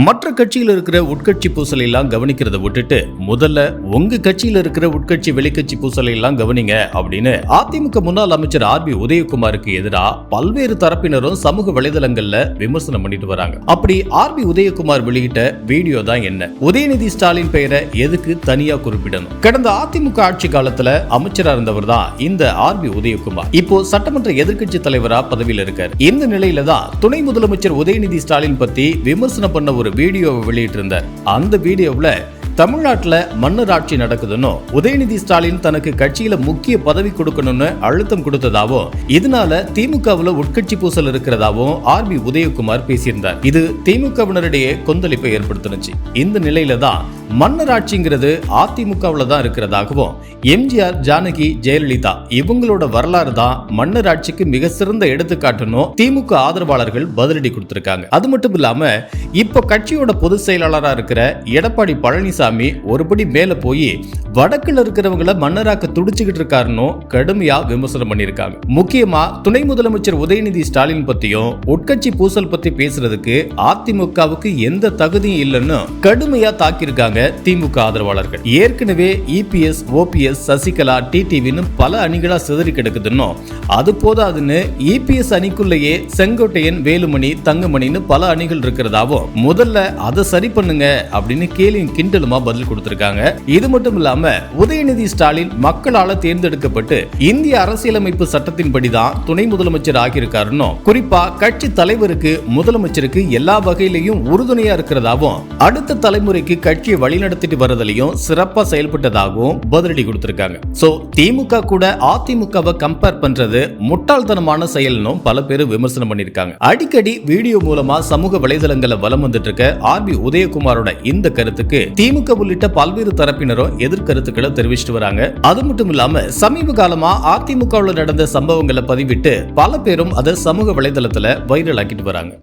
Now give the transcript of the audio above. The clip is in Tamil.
மற்ற கட்சியில் இருக்கிற உட்கட்சி பூசலை எல்லாம் கவனிக்கிறத விட்டுட்டு முதல்ல உங்க கட்சியில இருக்கிற உட்கட்சி வெளிக்கட்சி பூசலை எல்லாம் கவனிங்க அப்படின்னு அதிமுக முன்னாள் அமைச்சர் ஆர்பி உதயகுமாருக்கு எதிராக பல்வேறு தரப்பினரும் சமூக வலைதளங்கள்ல விமர்சனம் பண்ணிட்டு வராங்க. அப்படி ஆர்பி உதயகுமார் வெளியிட்ட வீடியோ தான் என்ன? உதயநிதி ஸ்டாலின் பெயரை எதுக்கு தனியா குறிப்பிடணும்? கடந்த அதிமுக ஆட்சி காலத்துல அமைச்சரா இருந்தவர் தான் இந்த ஆர்பி உதயகுமார். இப்போ சட்டமன்ற எதிர்க்கட்சி தலைவரா பதவியில் இருக்கார். இந்த நிலையில தான் துணை முதலமைச்சர் உதயநிதி ஸ்டாலின் பத்தி விமர்சனம் பண்ண ஒரு வீடியோவை வெளியிட்டிருந்தார். அந்த வீடியோவில் தமிழ்நாட்டுல மன்னர் ஆட்சி நடக்குதுன்னு உதயநிதி ஸ்டாலின் தனக்கு கட்சியில முக்கிய பதவி கொடுக்கணும்னு அழுத்தம் கொடுத்ததாவும் இதனால திமுகவுல உட்கட்சி பூசல் இருக்கிறதாவும் ஆர்பி உதயகுமார் பேசியிருந்தார். இது திமுகவினரிடையே கொந்தளிப்பை ஏற்படுத்தினுச்சு. இந்த நிலையில தான் மன்னர் ஆட்சிங்கிறது அதிமுகவுல தான் இருக்கிறதாகவும் எம்ஜிஆர், ஜானகி, ஜெயலலிதா இவங்களோட வரலாறு தான் மன்னர் ஆட்சிக்கு மிக சிறந்த எடுத்துக்காட்டுன்னு திமுக ஆதரவாளர்கள் பதிலடி கொடுத்திருக்காங்க. அது மட்டும் இல்லாம இப்ப கட்சியோட பொதுச் செயலாளராக இருக்கிற எடப்பாடி பழனிசாமி ஒருபடி மேல போய் வடக்குல இருக்கிறவங்களை மன்னராக்க துடிச்சுக்கிட்டு இருக்காருன்னு கடுமையா விமர்சனம் பண்ணியிருக்காங்க. முக்கியமா துணை முதலமைச்சர் உதயநிதி ஸ்டாலின் பத்தியும் உட்கட்சி பூசல் பத்தி பேசுறதுக்கு அதிமுகவுக்கு எந்த தகுதியும் இல்லைன்னு கடுமையா தாக்கியிருக்காங்க திமுக ஆதரவாளர்கள். ஏற்கனவே இபிஎஸ், ஓபிஎஸ், சசிகலா, டிடிவின்னு பல அணிகளா சிதறி கிடக்குதுன்னு அது போதாதுன்னு இபிஎஸ் அணிக்குள்ளேயே செங்கோட்டையன், வேலுமணி, தங்கமணின்னு பல அணிகள் இருக்கிறதாவும் முதல்ல அதை சரி பண்ணுங்க அப்படின்னு கேலியும் கிண்டலுமா பதில் கொடுத்திருக்காங்க. இது மட்டும் இல்லாம உதயநிதி ஸ்டாலின் மக்களால தேர்ந்தெடுக்கப்பட்டு இந்திய அரசியலமைப்பு சட்டத்தின்படிதான் துணை முதலமைச்சர் ஆகியிருக்காருன்னு, குறிப்பா கட்சி தலைவருக்கு முதலமைச்சருக்கு எல்லா வகையிலையும் உறுதுணையா இருக்கிறதாவும் அடுத்த தலைமுறைக்கு கட்சியை வழிநடத்திட்டு வரதிலையும் சிறப்பா செயல்பட்டதாகவும் பதிலடி கொடுத்திருக்காங்க. சோ திமுக கூட அதிமுகவை கம்பேர் பண்றது முட்டாள்தனமான செயல்னு பல பேர் விமர்சனம் பண்ணிருக்காங்க. அடிக்கடி வீடியோ மூலமா சமூக வலைதளங்களை வலம் வந்துட்டு இருக்க ஆர்பி உதயகுமாரோட இந்த கருத்துக்கு திமுக உள்ளிட்ட பல்வேறு தரப்பினரும் எதிர்கருத்துக்களை தெரிவிச்சிட்டு வராங்க. அது மட்டும் இல்லாம சமீப காலமா அதிமுகவில் நடந்த சம்பவங்களை பதிவிட்டு பல பேரும் அதை சமூக வலைதளத்துல வைரல் ஆக்கிட்டு வராங்க.